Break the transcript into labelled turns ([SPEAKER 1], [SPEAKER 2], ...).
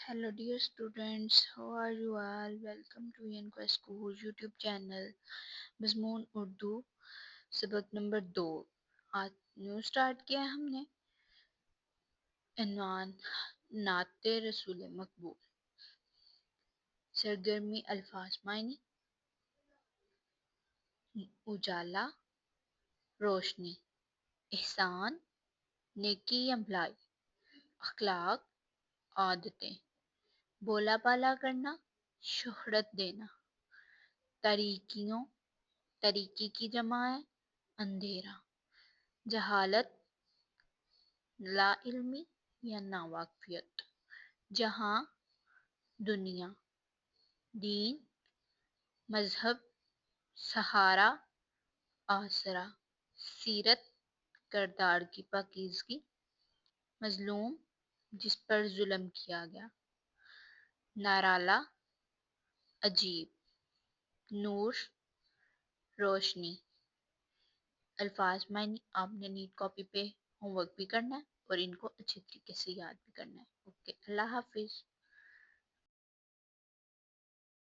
[SPEAKER 1] Hello dear students, how are you all? Welcome to Yanko School YouTube channel. मजमून उर्दू सबक number 2 आज new start किया है हमने। इन्वान नाते रसूल मकबूल। सरगर्मी अल्फाज मायनी उजाला रोशनी एहसान नेकी या भलाई अखलाक आदतें बोला बाला करना शोहरत देना तारीकियों तरीकी की जमा है अंधेरा जहालत ला इल्मी या नावाकिफियत जहाँ दुनिया दीन मजहब सहारा आसरा सीरत करदार की पाकीज़गी मजलूम जिस पर जुल्म किया गया नाराला अजीब नूर रोशनी अल्फाज मायनी आपने नीट कॉपी पे होमवर्क भी करना है और इनको अच्छे तरीके से याद भी करना है। ओके, अल्लाह हाफिज़।